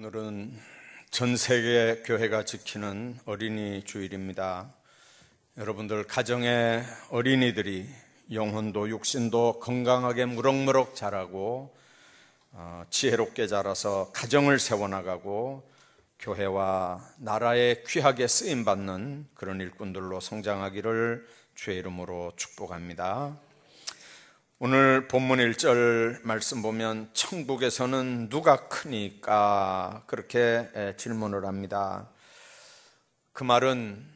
오늘은 전 세계 교회가 지키는 어린이 주일입니다. 여러분들 가정의 어린이들이 영혼도 육신도 건강하게 무럭무럭 자라고 지혜롭게 자라서 가정을 세워나가고 교회와 나라에 귀하게 쓰임받는 그런 일꾼들로 성장하기를 주의 이름으로 축복합니다. 오늘 본문 1절 말씀 보면 천국에서는 누가 크니까 그렇게 질문을 합니다. 그 말은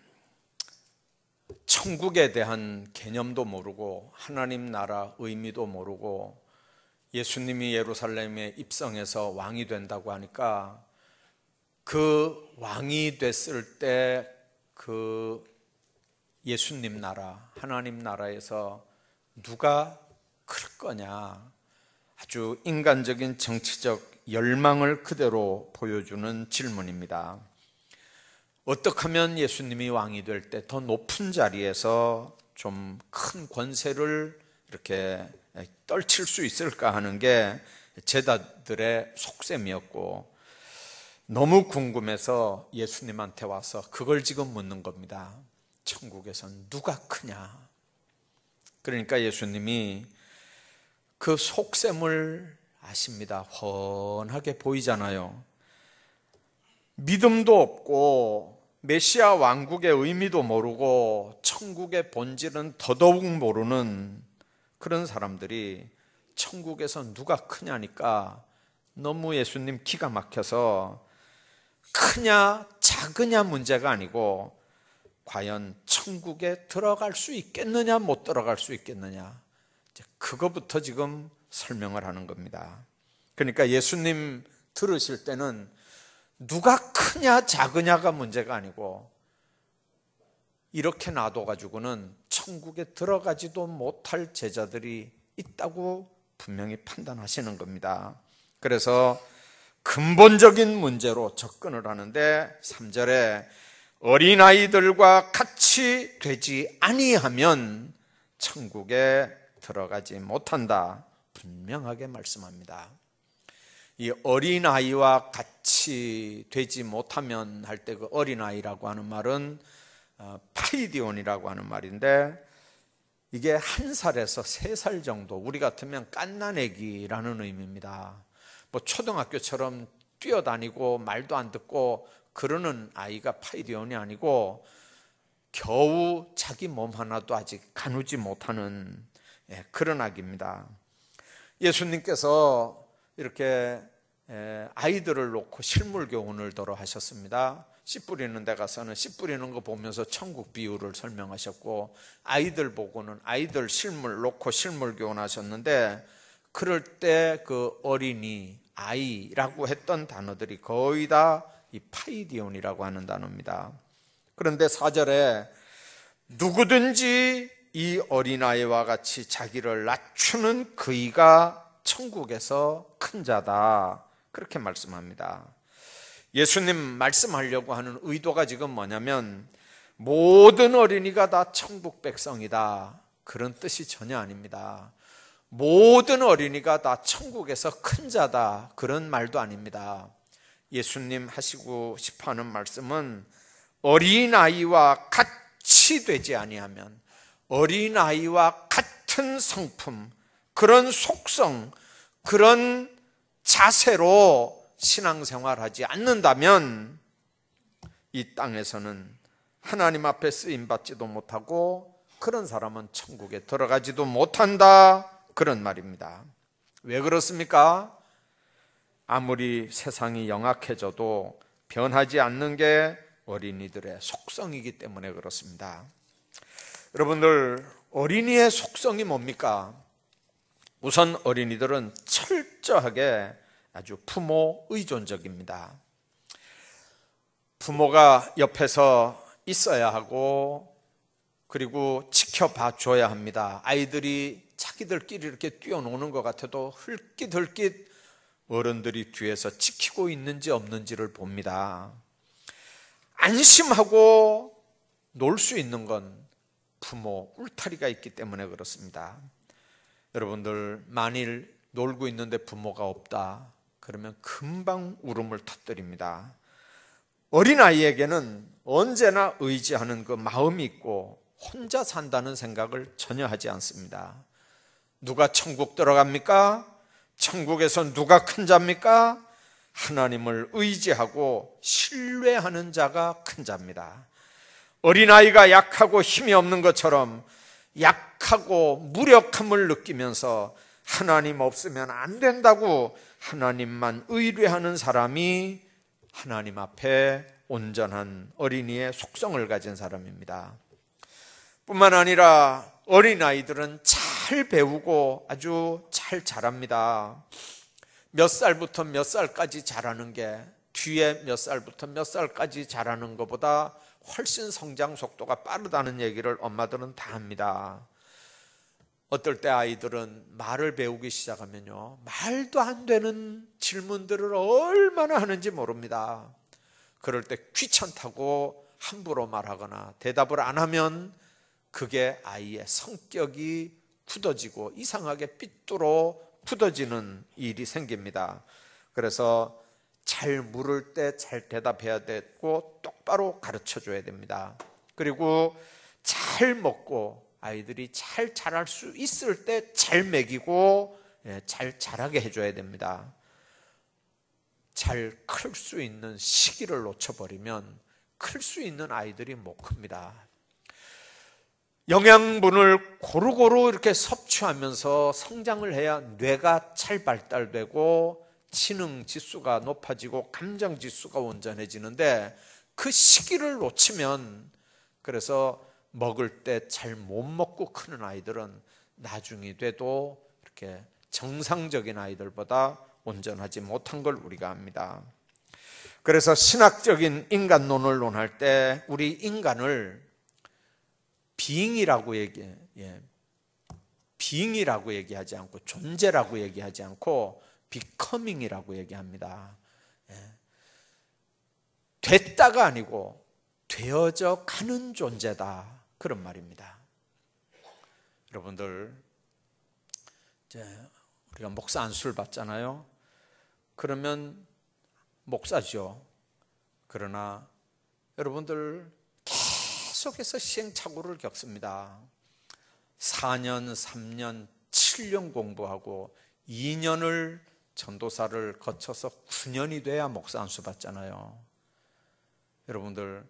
천국에 대한 개념도 모르고 하나님 나라 의미도 모르고 예수님이 예루살렘에 입성해서 왕이 된다고 하니까 그 왕이 됐을 때 그 예수님 나라, 하나님 나라에서 누가 클 거냐, 아주 인간적인 정치적 열망을 그대로 보여주는 질문입니다. 어떻게 하면 예수님이 왕이 될 때 더 높은 자리에서 좀 큰 권세를 이렇게 떨칠 수 있을까 하는 게 제자들의 속셈이었고, 너무 궁금해서 예수님한테 와서 그걸 지금 묻는 겁니다. 천국에선 누가 크냐? 그러니까 예수님이 그 속셈을 아십니다. 훤하게 보이잖아요. 믿음도 없고 메시아 왕국의 의미도 모르고 천국의 본질은 더더욱 모르는 그런 사람들이 천국에서 누가 크냐니까 너무 예수님 기가 막혀서 크냐 작으냐 문제가 아니고 과연 천국에 들어갈 수 있겠느냐 못 들어갈 수 있겠느냐, 그거부터 지금 설명을 하는 겁니다. 그러니까 예수님 들으실 때는 누가 크냐 작으냐가 문제가 아니고 이렇게 놔둬가지고는 천국에 들어가지도 못할 제자들이 있다고 분명히 판단하시는 겁니다. 그래서 근본적인 문제로 접근을 하는데 3절에 어린아이들과 같이 되지 아니하면 천국에 들어가지 못한다, 분명하게 말씀합니다. 이 어린아이와 같이 되지 못하면 할 때 그 어린아이라고 하는 말은 파이디온이라고 하는 말인데, 이게 1살에서 3살 정도, 우리 같으면 갓난아기라는 의미입니다. 뭐 초등학교처럼 뛰어다니고 말도 안 듣고 그러는 아이가 파이디온이 아니고 겨우 자기 몸 하나도 아직 가누지 못하는 그런 아기입니다. 예수님께서 이렇게 아이들을 놓고 실물 교훈을 더러 하셨습니다. 씨 뿌리는 데 가서는 씨 뿌리는 거 보면서 천국 비유를 설명하셨고, 아이들 보고는 아이들 실물 놓고 실물 교훈하셨는데, 그럴 때 그 어린이, 아이라고 했던 단어들이 거의 다 이 파이디온이라고 하는 단어입니다. 그런데 4절에 누구든지 이 어린아이와 같이 자기를 낮추는 그이가 천국에서 큰 자다, 그렇게 말씀합니다. 예수님 말씀하려고 하는 의도가 지금 뭐냐면 모든 어린이가 다 천국 백성이다, 그런 뜻이 전혀 아닙니다. 모든 어린이가 다 천국에서 큰 자다, 그런 말도 아닙니다. 예수님 하시고 싶어하는 말씀은 어린아이와 같이 되지 아니하면, 어린아이와 같은 성품, 그런 속성, 그런 자세로 신앙생활하지 않는다면 이 땅에서는 하나님 앞에 쓰임받지도 못하고 그런 사람은 천국에 들어가지도 못한다, 그런 말입니다. 왜 그렇습니까? 아무리 세상이 영악해져도 변하지 않는 게 어린이들의 속성이기 때문에 그렇습니다. 여러분들, 어린이의 속성이 뭡니까? 우선 어린이들은 철저하게 아주 부모 의존적입니다. 부모가 옆에서 있어야 하고 그리고 지켜봐 줘야 합니다. 아이들이 자기들끼리 이렇게 뛰어노는 것 같아도 흘깃흘깃 어른들이 뒤에서 지키고 있는지 없는지를 봅니다. 안심하고 놀 수 있는 건 부모 울타리가 있기 때문에 그렇습니다. 여러분들, 만일 놀고 있는데 부모가 없다, 그러면 금방 울음을 터뜨립니다. 어린아이에게는 언제나 의지하는 그 마음이 있고 혼자 산다는 생각을 전혀 하지 않습니다. 누가 천국 들어갑니까? 천국에서 누가 큰 자입니까? 하나님을 의지하고 신뢰하는 자가 큰 자입니다. 어린아이가 약하고 힘이 없는 것처럼 약하고 무력함을 느끼면서 하나님 없으면 안 된다고 하나님만 의뢰하는 사람이 하나님 앞에 온전한 어린이의 속성을 가진 사람입니다. 뿐만 아니라 어린아이들은 잘 배우고 아주 잘 자랍니다. 몇 살부터 몇 살까지 자라는 게 뒤에 몇 살부터 몇 살까지 자라는 것보다 훨씬 성장 속도가 빠르다는 얘기를 엄마들은 다 합니다. 어떨 때 아이들은 말을 배우기 시작하면요, 말도 안 되는 질문들을 얼마나 하는지 모릅니다. 그럴 때 귀찮다고 함부로 말하거나 대답을 안 하면 그게 아이의 성격이 굳어지고 이상하게 삐뚤어 굳어지는 일이 생깁니다. 그래서 잘 물을 때 잘 대답해야 되고 똑바로 가르쳐 줘야 됩니다. 그리고 잘 먹고 아이들이 잘 자랄 수 있을 때 잘 먹이고 잘 자라게 해줘야 됩니다. 잘 클 수 있는 시기를 놓쳐버리면 클 수 있는 아이들이 못 큽니다. 영양분을 고루고루 이렇게 섭취하면서 성장을 해야 뇌가 잘 발달되고 지능 지수가 높아지고 감정 지수가 온전해지는데 그 시기를 놓치면, 그래서 먹을 때 잘 못 먹고 크는 아이들은 나중이 돼도 이렇게 정상적인 아이들보다 온전하지 못한 걸 우리가 압니다. 그래서 신학적인 인간론을 논할 때 우리 인간을 being이라고 being이라고 얘기하지 않고 존재라고 얘기하지 않고 becoming이라고 얘기합니다. 됐다가 아니고 되어져 가는 존재다, 그런 말입니다. 여러분들, 이제 우리가 목사 안수를 받잖아요. 그러면 목사죠. 그러나 여러분들 계속해서 시행착오를 겪습니다. 4년, 3년, 7년 공부하고 2년을 전도사를 거쳐서 9년이 돼야 목사 안수 받잖아요. 여러분들,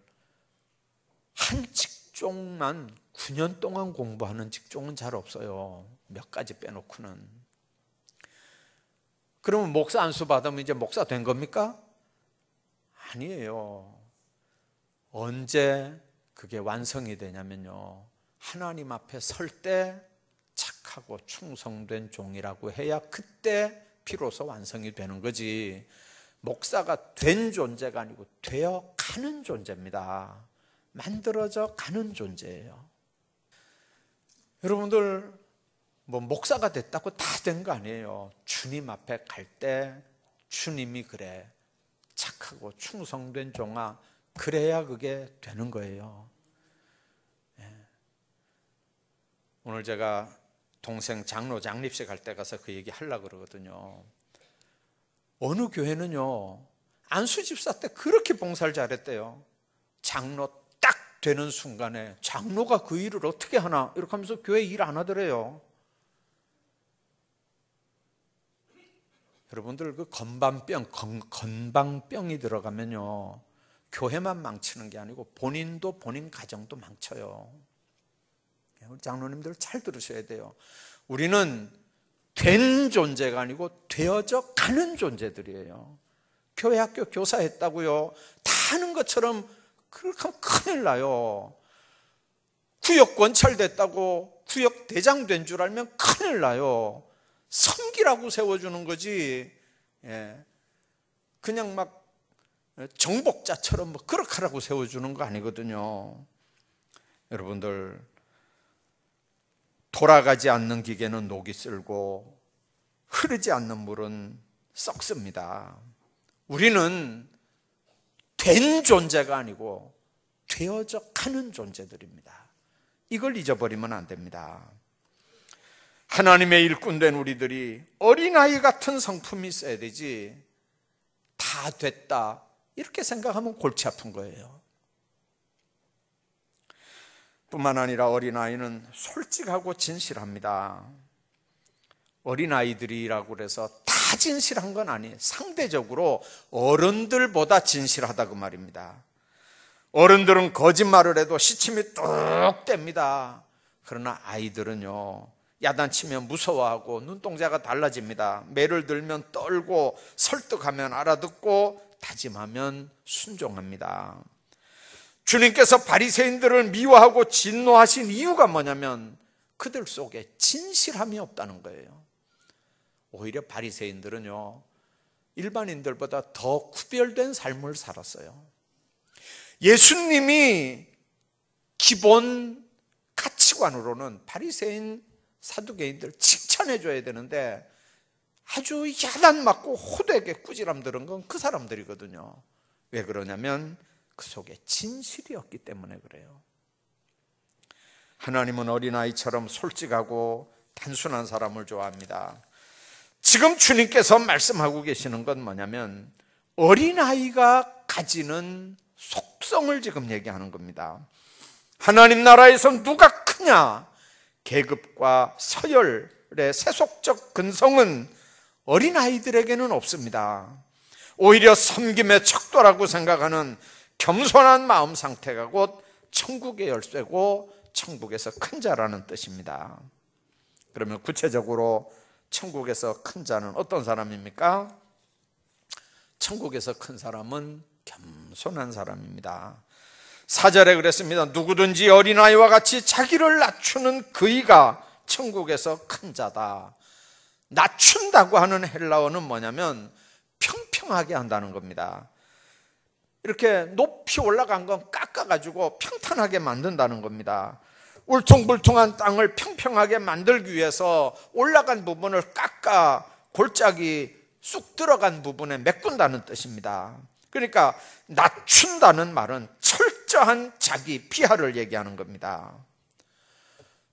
한 직종만 9년 동안 공부하는 직종은 잘 없어요. 몇 가지 빼놓고는. 그러면 목사 안수 받으면 이제 목사 된 겁니까? 아니에요. 언제 그게 완성이 되냐면요, 하나님 앞에 설 때 착하고 충성된 종이라고 해야 그때 비로소 완성이 되는 거지, 목사가 된 존재가 아니고 되어 가는 존재입니다. 만들어져 가는 존재예요. 여러분들, 뭐 목사가 됐다고 다 된 거 아니에요. 주님 앞에 갈 때 주님이 그래, 착하고 충성된 종아, 그래야 그게 되는 거예요. 오늘 제가 동생 장로 장립식 할 때 가서 그 얘기 하려고 그러거든요. 어느 교회는요, 안수 집사 때 그렇게 봉사를 잘했대요. 장로 딱 되는 순간에 장로가 그 일을 어떻게 하나 이렇게 하면서 교회 일 안 하더래요. 여러분들, 그 건방병이 들어가면요, 교회만 망치는 게 아니고 본인도 본인 가정도 망쳐요. 우리 장로님들 잘 들으셔야 돼요. 우리는 된 존재가 아니고 되어져 가는 존재들이에요. 교회 학교 교사 했다고요, 다 하는 것처럼 그렇게 하면 큰일 나요. 구역 권찰됐다고 구역 대장 된 줄 알면 큰일 나요. 섬기라고 세워주는 거지, 그냥 막 정복자처럼 뭐 그렇게 하라고 세워주는 거 아니거든요. 여러분들, 돌아가지 않는 기계는 녹이 쓸고 흐르지 않는 물은 썩습니다. 우리는 된 존재가 아니고 되어져 가는 존재들입니다. 이걸 잊어버리면 안 됩니다. 하나님의 일꾼 된 우리들이 어린아이 같은 성품이 있어야 되지, 다 됐다, 이렇게 생각하면 골치 아픈 거예요. 뿐만 아니라 어린아이는 솔직하고 진실합니다. 어린아이들이라고 해서 다 진실한 건 아니에요. 상대적으로 어른들보다 진실하다 그 말입니다. 어른들은 거짓말을 해도 시침이 뚝 뗍니다. 그러나 아이들은요, 야단치면 무서워하고 눈동자가 달라집니다. 매를 들면 떨고 설득하면 알아듣고 다짐하면 순종합니다. 주님께서 바리새인들을 미워하고 진노하신 이유가 뭐냐면 그들 속에 진실함이 없다는 거예요. 오히려 바리새인들은요, 일반인들보다 더 구별된 삶을 살았어요. 예수님이 기본 가치관으로는 바리새인 사두개인들 칭찬해 줘야 되는데 아주 야단 맞고 호되게 꾸지람 들은 건 그 사람들이거든요. 왜 그러냐면 그 속에 진실이 없기 때문에 그래요. 하나님은 어린아이처럼 솔직하고 단순한 사람을 좋아합니다. 지금 주님께서 말씀하고 계시는 건 뭐냐면 어린아이가 가지는 속성을 지금 얘기하는 겁니다. 하나님 나라에서 누가 크냐? 계급과 서열의 세속적 근성은 어린아이들에게는 없습니다. 오히려 섬김의 척도라고 생각하는 겸손한 마음 상태가 곧 천국의 열쇠고 천국에서 큰 자라는 뜻입니다. 그러면 구체적으로 천국에서 큰 자는 어떤 사람입니까? 천국에서 큰 사람은 겸손한 사람입니다. 4절에 그랬습니다. 누구든지 어린아이와 같이 자기를 낮추는 그이가 천국에서 큰 자다. 낮춘다고 하는 헬라어는 뭐냐면 평평하게 한다는 겁니다. 이렇게 높이 올라간 건 깎아가지고 평탄하게 만든다는 겁니다. 울퉁불퉁한 땅을 평평하게 만들기 위해서 올라간 부분을 깎아 골짜기 쑥 들어간 부분에 메꾼다는 뜻입니다. 그러니까 낮춘다는 말은 철저한 자기 비하를 얘기하는 겁니다.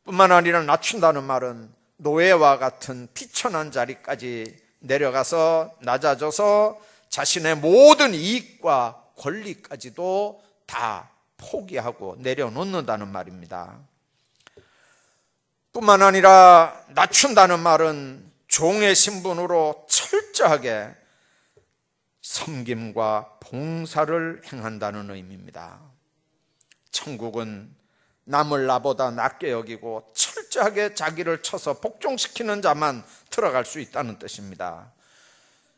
뿐만 아니라 낮춘다는 말은 노예와 같은 비천한 자리까지 내려가서 낮아져서 자신의 모든 이익과 권리까지도 다 포기하고 내려놓는다는 말입니다. 뿐만 아니라 낮춘다는 말은 종의 신분으로 철저하게 섬김과 봉사를 행한다는 의미입니다. 천국은 남을 나보다 낮게 여기고 철저하게 자기를 쳐서 복종시키는 자만 들어갈 수 있다는 뜻입니다.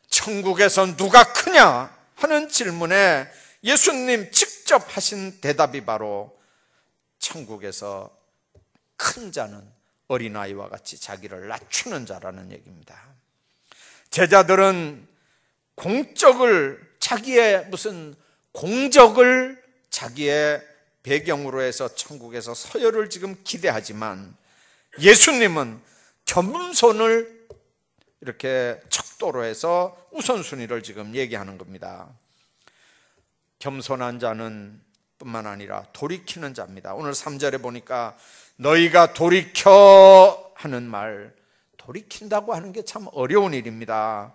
천국에서 누가 크냐 하는 질문에 예수님 직접 하신 대답이 바로 천국에서 큰 자는 어린아이와 같이 자기를 낮추는 자라는 얘기입니다. 제자들은 자기의 무슨 공적을 자기의 배경으로 해서 천국에서 서열을 지금 기대하지만 예수님은 겸손을 이렇게 척도로 해서 우선순위를 지금 얘기하는 겁니다. 겸손한 자는 뿐만 아니라 돌이키는 자입니다. 오늘 3절에 보니까 너희가 돌이켜 하는 말, 돌이킨다고 하는 게 참 어려운 일입니다.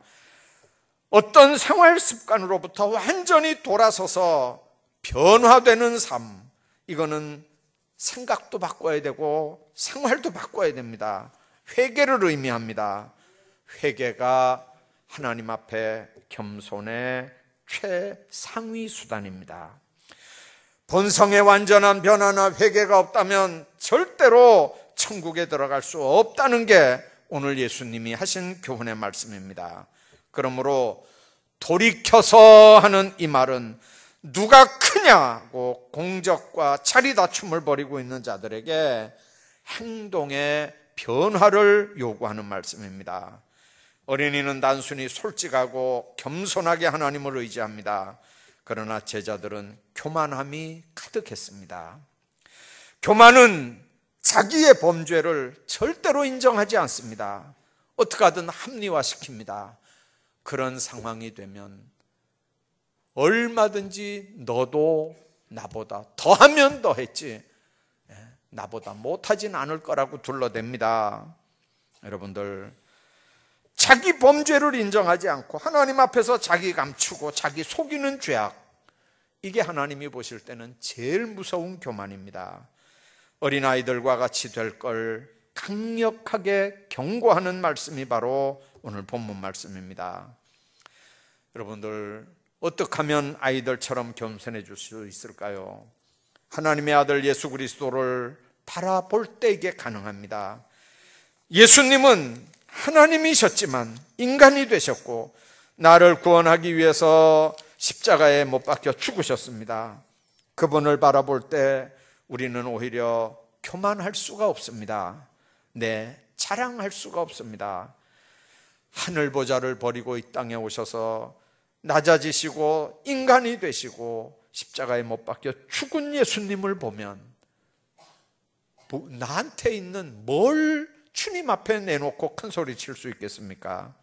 어떤 생활 습관으로부터 완전히 돌아서서 변화되는 삶, 이거는 생각도 바꿔야 되고 생활도 바꿔야 됩니다. 회개를 의미합니다. 회개가 하나님 앞에 겸손의 최상위 수단입니다. 본성의 완전한 변화나 회개가 없다면 절대로 천국에 들어갈 수 없다는 게 오늘 예수님이 하신 교훈의 말씀입니다. 그러므로 돌이켜서 하는 이 말은 누가 크냐고 공적과 자리다툼을 벌이고 있는 자들에게 행동의 변화를 요구하는 말씀입니다. 어린이는 단순히 솔직하고 겸손하게 하나님을 의지합니다. 그러나 제자들은 교만함이 가득했습니다. 교만은 자기의 범죄를 절대로 인정하지 않습니다. 어떻게 하든 합리화시킵니다. 그런 상황이 되면 얼마든지 너도 나보다 더하면 더했지 나보다 못하진 않을 거라고 둘러댑니다. 여러분들, 자기 범죄를 인정하지 않고 하나님 앞에서 자기 감추고 자기 속이는 죄악, 이게 하나님이 보실 때는 제일 무서운 교만입니다. 어린아이들과 같이 될 걸 강력하게 경고하는 말씀이 바로 오늘 본문 말씀입니다. 여러분들, 어떻게 하면 아이들처럼 겸손해질 수 있을까요? 하나님의 아들 예수 그리스도를 바라볼 때 이게 가능합니다. 예수님은 하나님이셨지만 인간이 되셨고 나를 구원하기 위해서 십자가에 못 박혀 죽으셨습니다. 그분을 바라볼 때 우리는 오히려 교만할 수가 없습니다. 자랑할 수가 없습니다. 하늘 보좌를 버리고 이 땅에 오셔서 낮아지시고 인간이 되시고 십자가에 못 박혀 죽은 예수님을 보면 나한테 있는 뭘 주님 앞에 내놓고 큰 소리 칠 수 있겠습니까?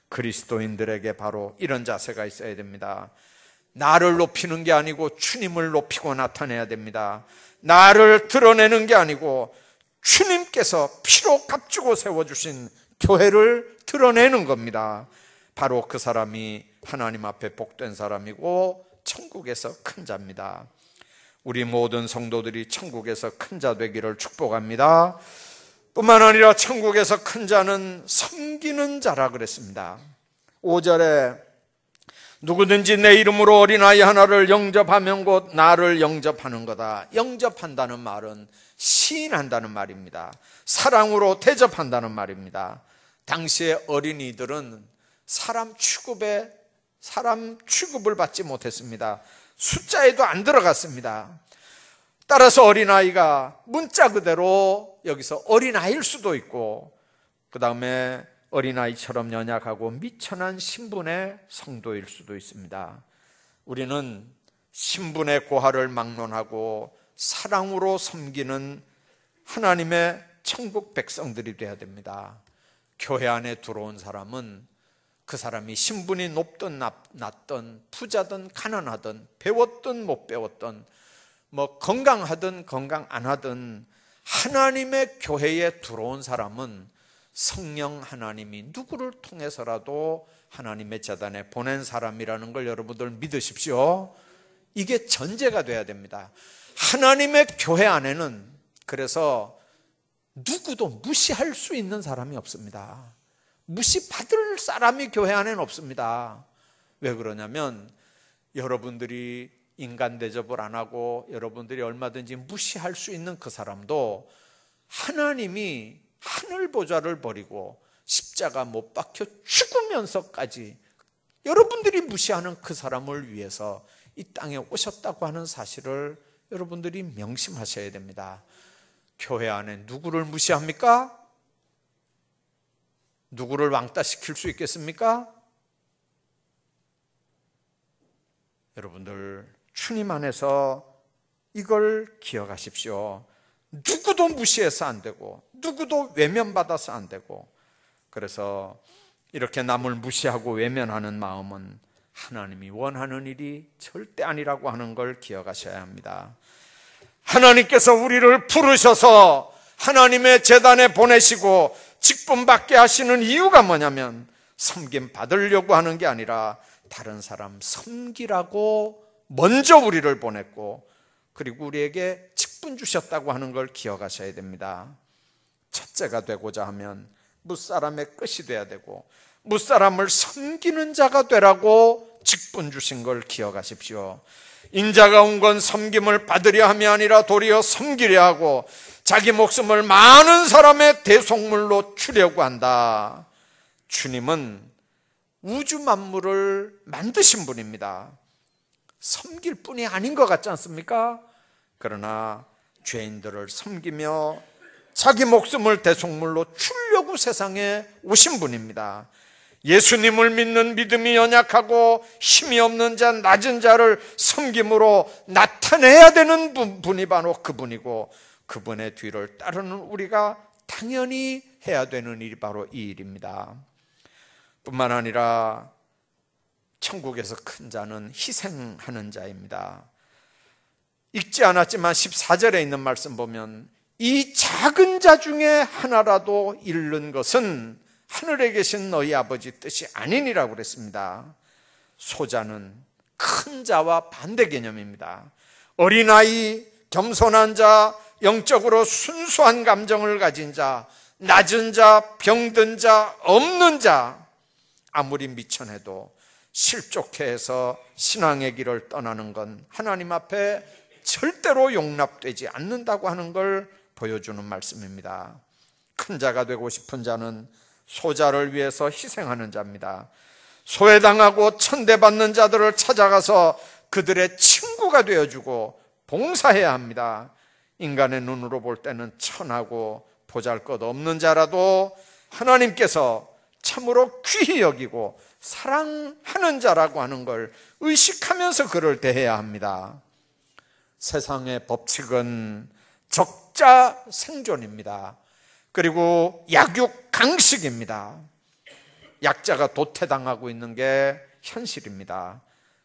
그리스도인들에게 바로 이런 자세가 있어야 됩니다. 나를 높이는 게 아니고 주님을 높이고 나타내야 됩니다. 나를 드러내는 게 아니고 주님께서 피로 값주고 세워주신 교회를 드러내는 겁니다. 바로 그 사람이 하나님 앞에 복된 사람이고 천국에서 큰 자입니다. 우리 모든 성도들이 천국에서 큰 자 되기를 축복합니다. 뿐만 아니라 천국에서 큰 자는 섬기는 자라 그랬습니다. 5절에 누구든지 내 이름으로 어린아이 하나를 영접하면 곧 나를 영접하는 거다. 영접한다는 말은 시인한다는 말입니다. 사랑으로 대접한다는 말입니다. 당시의 어린이들은 사람 취급을 받지 못했습니다. 숫자에도 안 들어갔습니다. 따라서 어린아이가 문자 그대로 여기서 어린아이일 수도 있고, 그 다음에 어린아이처럼 연약하고 미천한 신분의 성도일 수도 있습니다. 우리는 신분의 고하를 막론하고 사랑으로 섬기는 하나님의 천국 백성들이 되어야 됩니다. 교회 안에 들어온 사람은 그 사람이 신분이 높든 낮든 부자든 가난하든 배웠든 못 배웠든 건강하든 건강 안 하든 하나님의 교회에 들어온 사람은 성령 하나님이 누구를 통해서라도 하나님의 재단에 보낸 사람이라는 걸 여러분들 믿으십시오. 이게 전제가 돼야 됩니다. 하나님의 교회 안에는 그래서 누구도 무시할 수 있는 사람이 없습니다. 무시받을 사람이 교회 안에는 없습니다. 왜 그러냐면 여러분들이 인간 대접을 안 하고 여러분들이 얼마든지 무시할 수 있는 그 사람도 하나님이 하늘 보좌를 버리고 십자가 못 박혀 죽으면서까지 여러분들이 무시하는 그 사람을 위해서 이 땅에 오셨다고 하는 사실을 여러분들이 명심하셔야 됩니다. 교회 안에 누구를 무시합니까? 누구를 왕따시킬 수 있겠습니까? 여러분들 주님 안에서 이걸 기억하십시오. 누구도 무시해서 안 되고 누구도 외면받아서 안 되고, 그래서 이렇게 남을 무시하고 외면하는 마음은 하나님이 원하는 일이 절대 아니라고 하는 걸 기억하셔야 합니다. 하나님께서 우리를 부르셔서 하나님의 재단에 보내시고 직분 받게 하시는 이유가 뭐냐면 섬김 받으려고 하는 게 아니라 다른 사람 섬기라고 먼저 우리를 보냈고 그리고 우리에게 직분 주셨다고 하는 걸 기억하셔야 됩니다. 첫째가 되고자 하면 무사람의 끝이 돼야 되고 무사람을 섬기는 자가 되라고 직분 주신 걸 기억하십시오. 인자가 온 건 섬김을 받으려 함이 아니라 도리어 섬기려 하고 자기 목숨을 많은 사람의 대속물로 주려고 한다. 주님은 우주 만물을 만드신 분입니다. 섬길 뿐이 아닌 것 같지 않습니까? 그러나 죄인들을 섬기며 자기 목숨을 대속물로 주려고 세상에 오신 분입니다. 예수님을 믿는 믿음이 연약하고 힘이 없는 자, 낮은 자를 섬김으로 나타내야 되는 분이 바로 그분이고 그분의 뒤를 따르는 우리가 당연히 해야 되는 일이 바로 이 일입니다. 뿐만 아니라 천국에서 큰 자는 희생하는 자입니다. 읽지 않았지만 14절에 있는 말씀 보면 이 작은 자 중에 하나라도 잃는 것은 하늘에 계신 너희 아버지 뜻이 아니니라고 그랬습니다. 소자는 큰 자와 반대 개념입니다. 어린아이, 겸손한 자, 영적으로 순수한 감정을 가진 자, 낮은 자, 병든 자, 없는 자, 아무리 미천해도 실족해서 신앙의 길을 떠나는 건 하나님 앞에 절대로 용납되지 않는다고 하는 걸 보여주는 말씀입니다. 큰 자가 되고 싶은 자는 소자를 위해서 희생하는 자입니다. 소외당하고 천대받는 자들을 찾아가서 그들의 친구가 되어주고 봉사해야 합니다. 인간의 눈으로 볼 때는 천하고 보잘것없는 자라도 하나님께서 참으로 귀히 여기고 사랑하는 자라고 하는 걸 의식하면서 그를 대해야 합니다. 세상의 법칙은 적자 생존입니다. 그리고 약육 강식입니다. 약자가 도태당하고 있는 게 현실입니다.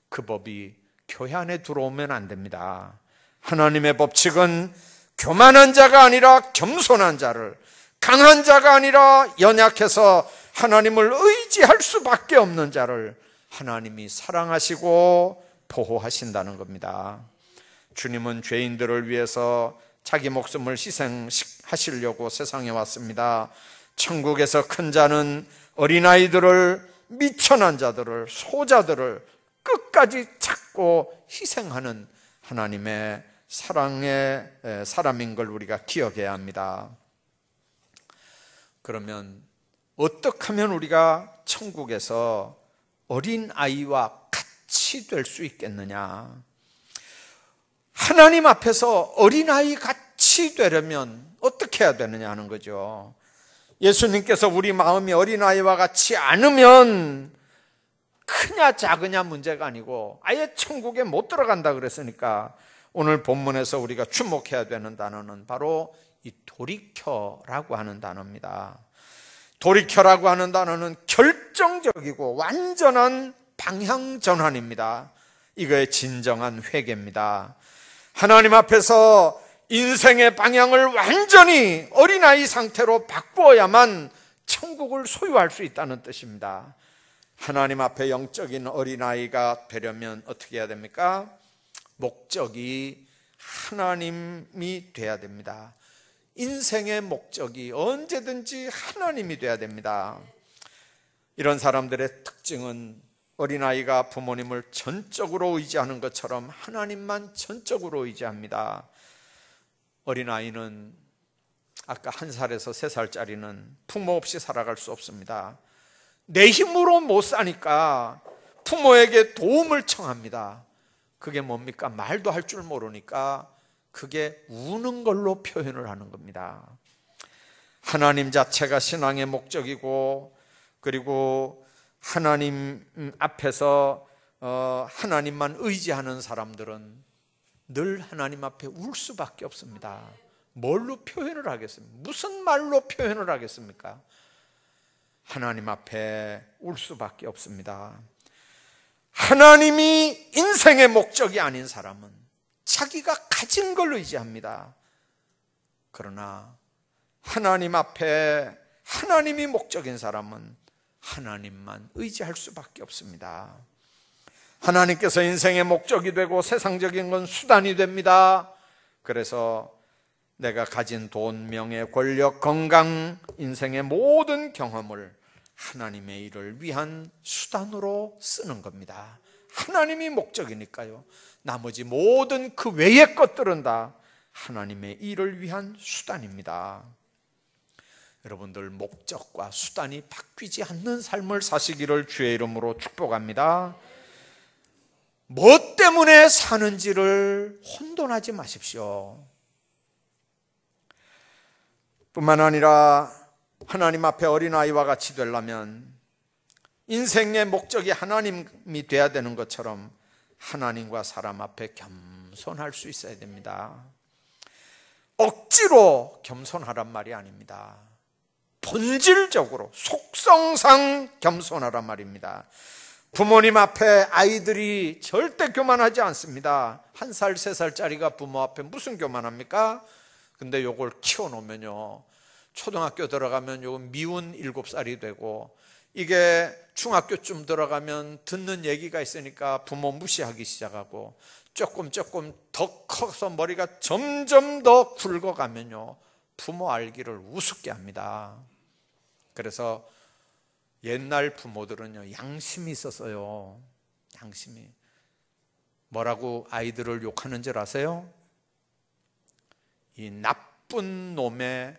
그 법이 교회 안에 들어오면 안 됩니다. 하나님의 법칙은 교만한 자가 아니라 겸손한 자를, 강한 자가 아니라 연약해서 하나님을 의지할 수밖에 없는 자를 하나님이 사랑하시고 보호하신다는 겁니다. 주님은 죄인들을 위해서 자기 목숨을 희생하시려고 세상에 왔습니다. 천국에서 큰 자는 어린아이들을, 미천한 자들을, 소자들을 끝까지 찾고 희생하는 하나님의 사랑의 사람인 걸 우리가 기억해야 합니다. 그러면 어떻게 하면 우리가 천국에서 어린아이와 같이 될 수 있겠느냐? 하나님 앞에서 어린아이 같이 되려면 어떻게 해야 되느냐 하는 거죠. 예수님께서 우리 마음이 어린아이와 같지 않으면 크냐 작으냐 문제가 아니고 아예 천국에 못 들어간다 그랬으니까 오늘 본문에서 우리가 주목해야 되는 단어는 바로 이 돌이켜라고 하는 단어입니다. 돌이켜라고 하는 단어는 결정적이고 완전한 방향 전환입니다. 이거의 진정한 회개입니다. 하나님 앞에서 인생의 방향을 완전히 어린아이 상태로 바꾸어야만 천국을 소유할 수 있다는 뜻입니다. 하나님 앞에 영적인 어린아이가 되려면 어떻게 해야 됩니까? 목적이 하나님이 돼야 됩니다. 인생의 목적이 언제든지 하나님이 돼야 됩니다. 이런 사람들의 특징은 어린아이가 부모님을 전적으로 의지하는 것처럼 하나님만 전적으로 의지합니다. 어린아이는 아까 1살에서 3살짜리는 부모 없이 살아갈 수 없습니다. 내 힘으로 못 사니까 부모에게 도움을 청합니다. 그게 뭡니까? 말도 할 줄 모르니까 그게 우는 걸로 표현을 하는 겁니다. 하나님 자체가 신앙의 목적이고, 그리고 하나님 앞에서 하나님만 의지하는 사람들은 늘 하나님 앞에 울 수밖에 없습니다. 뭘로 표현을 하겠습니까? 무슨 말로 표현을 하겠습니까? 하나님 앞에 울 수밖에 없습니다. 하나님이 인생의 목적이 아닌 사람은 자기가 가진 걸 의지합니다. 그러나 하나님 앞에 하나님이 목적인 사람은 하나님만 의지할 수밖에 없습니다. 하나님께서 인생의 목적이 되고 세상적인 건 수단이 됩니다. 그래서 내가 가진 돈, 명예, 권력, 건강, 인생의 모든 경험을 하나님의 일을 위한 수단으로 쓰는 겁니다. 하나님이 목적이니까요. 나머지 모든 그 외의 것들은 다 하나님의 일을 위한 수단입니다. 여러분들 목적과 수단이 바뀌지 않는 삶을 사시기를 주의 이름으로 축복합니다. 뭐 때문에 사는지를 혼돈하지 마십시오. 뿐만 아니라 하나님 앞에 어린아이와 같이 되려면 인생의 목적이 하나님이 돼야 되는 것처럼 하나님과 사람 앞에 겸손할 수 있어야 됩니다. 억지로 겸손하란 말이 아닙니다. 본질적으로 속성상 겸손하란 말입니다. 부모님 앞에 아이들이 절대 교만하지 않습니다. 1살, 3살짜리가 부모 앞에 무슨 교만합니까? 근데 요걸 키워놓으면요, 초등학교 들어가면 요 미운 7살이 되고, 이게 중학교쯤 들어가면 듣는 얘기가 있으니까 부모 무시하기 시작하고, 조금 더 커서 머리가 점점 더 굵어가면요, 부모 알기를 우습게 합니다. 그래서 옛날 부모들은요, 양심이 있었어요. 양심이. 뭐라고 아이들을 욕하는 줄 아세요? 이 나쁜 놈의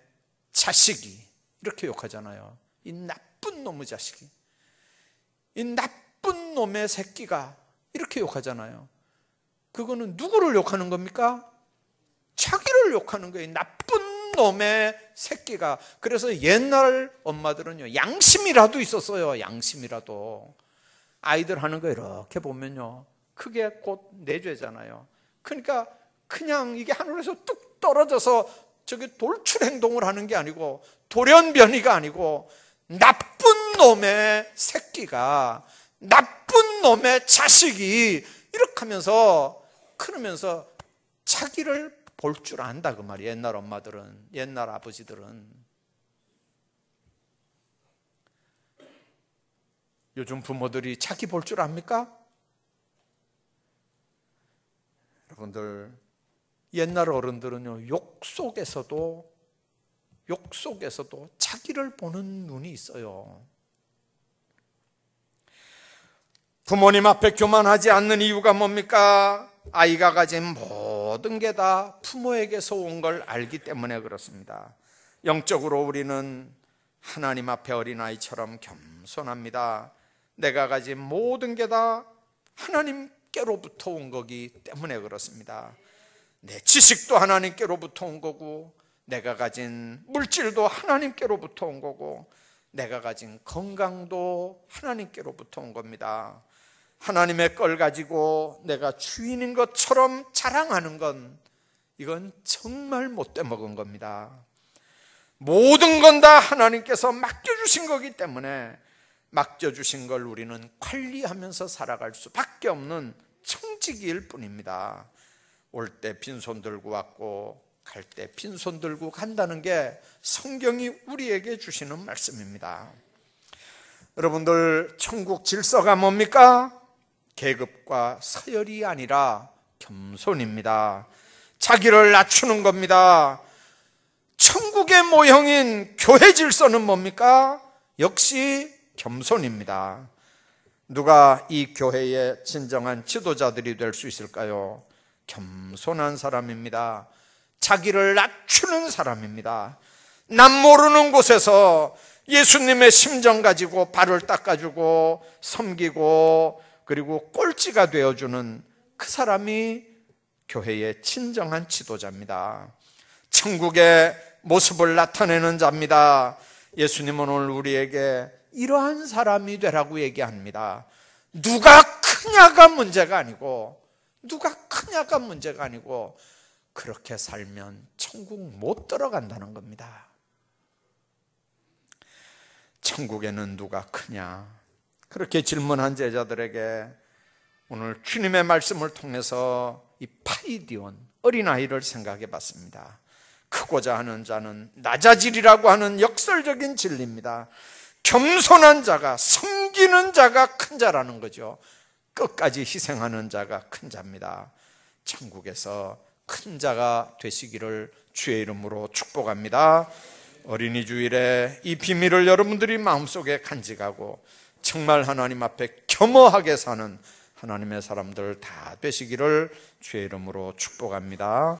자식이, 이렇게 욕하잖아요. 이 나쁜 놈의 자식이, 이 나쁜 놈의 새끼가, 이렇게 욕하잖아요. 그거는 누구를 욕하는 겁니까? 자기를 욕하는 거예요. 나쁜 놈의 새끼가. 그래서 옛날 엄마들은요, 양심이라도 있었어요. 양심이라도. 아이들 하는 거 이렇게 보면요, 그게 곧 내죄잖아요. 그러니까 그냥 이게 하늘에서 뚝 떨어져서 저게 돌출 행동을 하는 게 아니고, 돌연변이가 아니고, 나쁜 놈의 새끼가, 나쁜 놈의 자식이 이렇게 하면서, 그러면서 자기를 볼 줄 안다, 그 말이에요. 옛날 엄마들은, 옛날 아버지들은. 요즘 부모들이 자기 볼 줄 압니까? 여러분들, 옛날 어른들은요, 욕 속에서도 자기를 보는 눈이 있어요. 부모님 앞에 교만하지 않는 이유가 뭡니까? 아이가 가진 모든 게 다 부모에게서 온 걸 알기 때문에 그렇습니다. 영적으로 우리는 하나님 앞에 어린아이처럼 겸손합니다. 내가 가진 모든 게 다 하나님께로부터 온 거기 때문에 그렇습니다. 내 지식도 하나님께로부터 온 거고, 내가 가진 물질도 하나님께로부터 온 거고, 내가 가진 건강도 하나님께로부터 온 겁니다. 하나님의 걸 가지고 내가 주인인 것처럼 자랑하는 건, 이건 정말 못돼 먹은 겁니다. 모든 건 다 하나님께서 맡겨주신 거기 때문에 맡겨주신 걸 우리는 관리하면서 살아갈 수밖에 없는 청지기일 뿐입니다. 올 때 빈손 들고 왔고 갈 때 빈손 들고 간다는 게 성경이 우리에게 주시는 말씀입니다. 여러분들, 천국 질서가 뭡니까? 계급과 서열이 아니라 겸손입니다. 자기를 낮추는 겁니다. 천국의 모형인 교회 질서는 뭡니까? 역시 겸손입니다. 누가 이 교회의 진정한 지도자들이 될 수 있을까요? 겸손한 사람입니다. 자기를 낮추는 사람입니다. 남 모르는 곳에서 예수님의 심정 가지고 발을 닦아주고 섬기고, 그리고 꼴찌가 되어주는 그 사람이 교회의 진정한 지도자입니다. 천국의 모습을 나타내는 자입니다. 예수님은 오늘 우리에게 이러한 사람이 되라고 얘기합니다. 누가 크냐가 문제가 아니고, 그렇게 살면 천국 못 들어간다는 겁니다. 천국에는 누가 크냐? 그렇게 질문한 제자들에게 오늘 주님의 말씀을 통해서 이 파이디온, 어린아이를 생각해 봤습니다. 크고자 하는 자는 낮아지리라고 하는 역설적인 진리입니다. 겸손한 자가, 섬기는 자가 큰 자라는 거죠. 끝까지 희생하는 자가 큰 자입니다. 천국에서 큰 자가 되시기를 주의 이름으로 축복합니다. 어린이 주일에 이 비밀을 여러분들이 마음속에 간직하고 정말 하나님 앞에 겸허하게 사는 하나님의 사람들 다 되시기를 주의 이름으로 축복합니다.